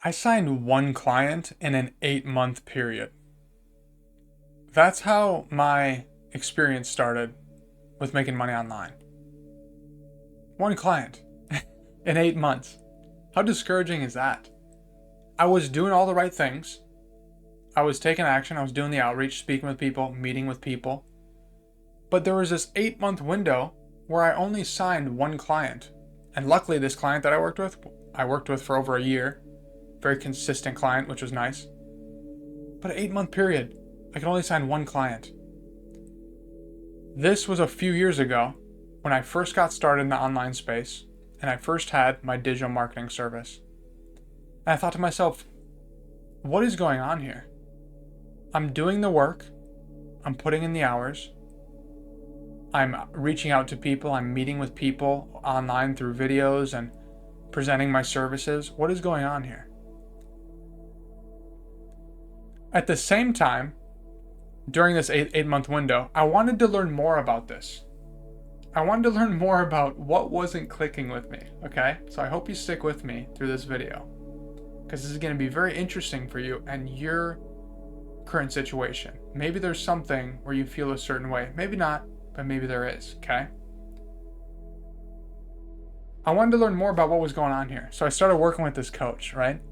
I signed one client in an 8-month period. That's how my experience started with making money online. One client in 8 months. How discouraging is that? I was doing all the right things. I was taking action. I was doing the outreach, speaking with people, meeting with people. But there was this 8-month window where I only signed one client. And luckily, this client that I worked with for over a year. Very consistent client, which was nice. But an 8-month period, I could only sign one client. This was a few years ago when I first got started in the online space and I first had my digital marketing service. And I thought to myself, what is going on here? I'm doing the work, I'm putting in the hours, I'm reaching out to people, I'm meeting with people online through videos and presenting my services. What is going on here? At the same time, during this eight-month window, I wanted to learn more about this. I wanted to learn more about what wasn't clicking with me, okay? So I hope you stick with me through this video, because this is going to be very interesting for you and your current situation. Maybe there's something where you feel a certain way. Maybe not, but maybe there is, okay? I wanted to learn more about what was going on here. So I started working with this coach, right?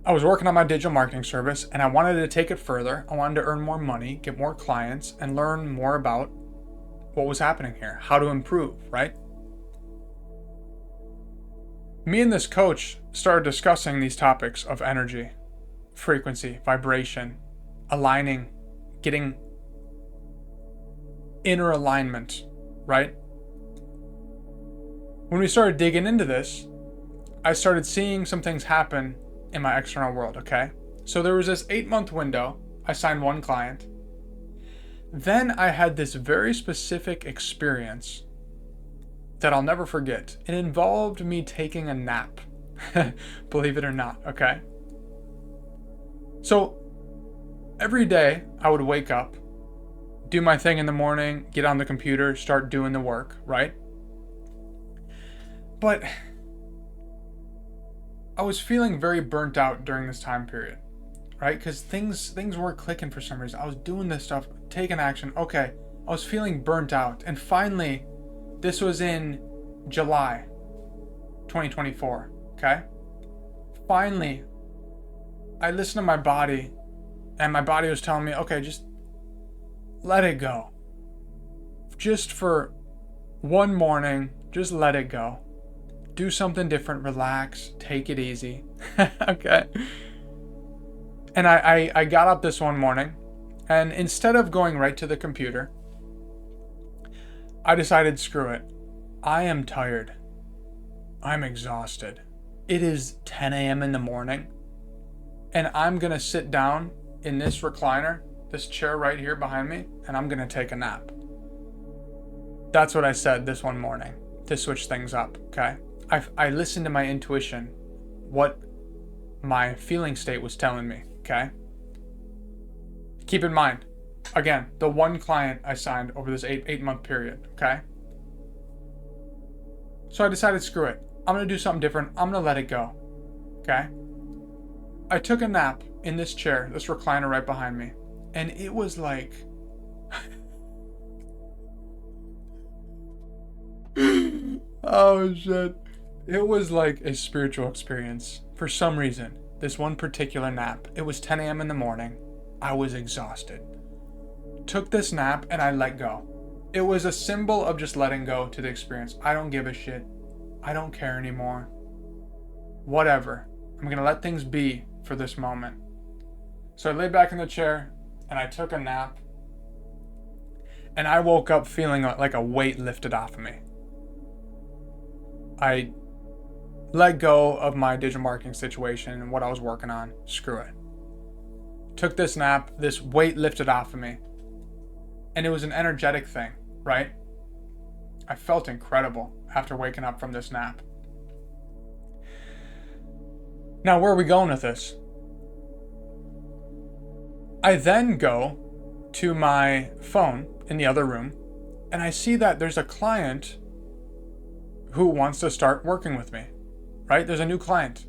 I was working on my digital marketing service and I wanted to take it further. I wanted to earn more money, get more clients, and learn more about what was happening here, how to improve, right? Me and this coach started discussing these topics of energy, frequency, vibration, aligning, getting inner alignment, right? When we started digging into this, I started seeing some things happen in my external world, okay? So there was this 8-month window. I signed one client. Then I had this very specific experience that I'll never forget. It involved me taking a nap, believe it or not, okay? So every day I would wake up, do my thing in the morning, get on the computer, start doing the work, right? But I was feeling very burnt out during this time period, right? Because things weren't clicking for some reason. I was doing this stuff, taking action. Okay, I was feeling burnt out. And finally, this was in July 2024, okay? Finally, I listened to my body, and my body was telling me, okay, just let it go. Just for one morning, just let it go. Do something different, relax, take it easy. Okay. And I got up this one morning, and instead of going right to the computer, I decided, screw it. I am tired. I'm exhausted. It is 10 a.m. in the morning, and I'm going to sit down in this recliner, this chair right here behind me, and I'm going to take a nap. That's what I said this one morning to switch things up, okay? I listened to my intuition, what my feeling state was telling me, okay? Keep in mind, again, the one client I signed over this eight-month period, okay? So I decided, screw it. I'm going to do something different. I'm going to let it go, okay? I took a nap in this chair, this recliner right behind me, and it was like... oh, shit. It was like a spiritual experience. For some reason, this one particular nap, it was 10 a.m. in the morning. I was exhausted. Took this nap and I let go. It was a symbol of just letting go to the experience. I don't give a shit. I don't care anymore. Whatever. I'm going to let things be for this moment. So I lay back in the chair and I took a nap. And I woke up feeling like a weight lifted off of me. I let go of my digital marketing situation and what I was working on. Screw it. Took this nap, this weight lifted off of me. And it was an energetic thing, right? I felt incredible after waking up from this nap. Now, where are we going with this? I then go to my phone in the other room and I see that there's a client who wants to start working with me, right? There's a new client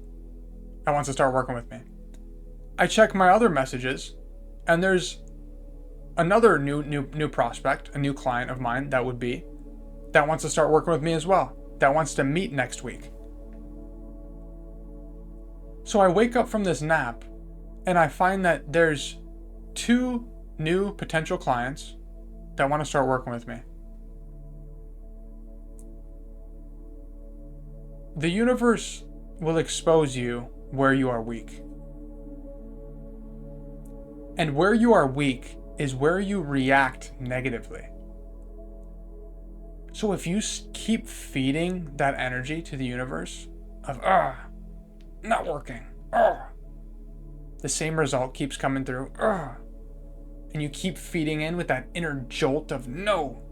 that wants to start working with me. I check my other messages, and there's another new prospect, a new client of mine that wants to start working with me as well, that wants to meet next week. So I wake up from this nap and I find that there's 2 new potential clients that want to start working with me. The universe will expose you where you are weak. And where you are weak is where you react negatively. So if you keep feeding that energy to the universe of, not working, the same result keeps coming through, and you keep feeding in with that inner jolt of no.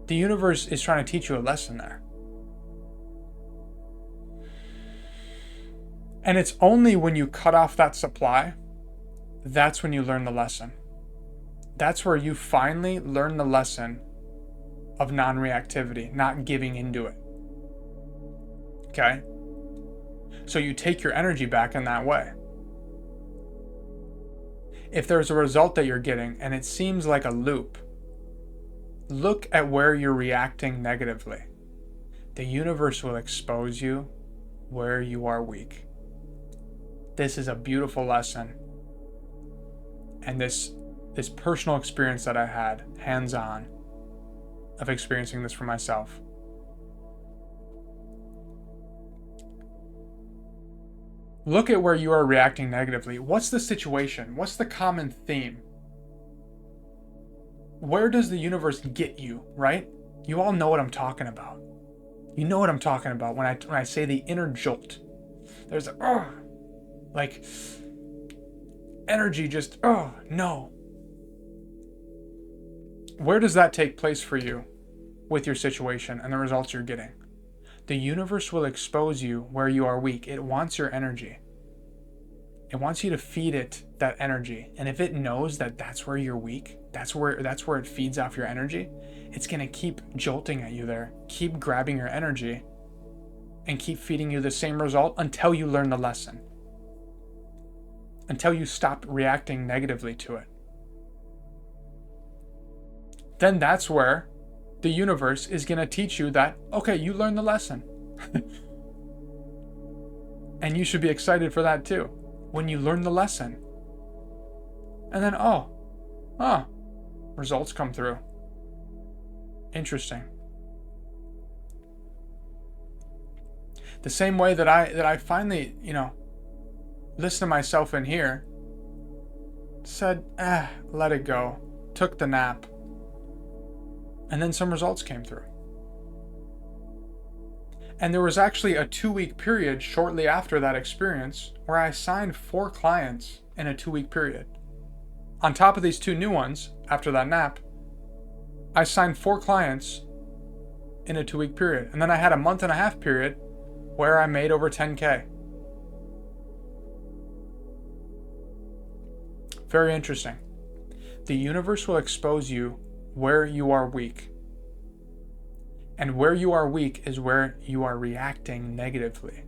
The universe is trying to teach you a lesson there. And it's only when you cut off that supply, that's when you learn the lesson. That's where you finally learn the lesson of non-reactivity, not giving into it. Okay? So you take your energy back in that way. If there's a result that you're getting and it seems like a loop, look at where you're reacting negatively. The universe will expose you where you are weak. This is a beautiful lesson. And this personal experience that I had, hands-on, of experiencing this for myself. Look at where you are reacting negatively. What's the situation? What's the common theme? Where does the universe get you, right? You all know what I'm talking about. You know what I'm talking about when I say the inner jolt. There's like energy just, no. Where does that take place for you with your situation and the results you're getting? The universe will expose you where you are weak. It wants your energy. It wants you to feed it that energy. And if it knows that that's where you're weak, that's where it feeds off your energy, it's going to keep jolting at you there, keep grabbing your energy, and keep feeding you the same result until you learn the lesson. Until you stop reacting negatively to it. Then that's where the universe is going to teach you that, okay, you learned the lesson. And you should be excited for that too. When you learn the lesson. And then, results come through. Interesting. The same way that I finally, listened to myself in here, said, let it go, took the nap, and then some results came through. And there was actually a 2-week period shortly after that experience where I signed 4 clients in a 2-week period. On top of these 2 new ones, after that nap, I signed 4 clients in a 2-week period. And then I had a 1.5-month period where I made over 10K. Very interesting. The universe will expose you where you are weak. And where you are weak is where you are reacting negatively.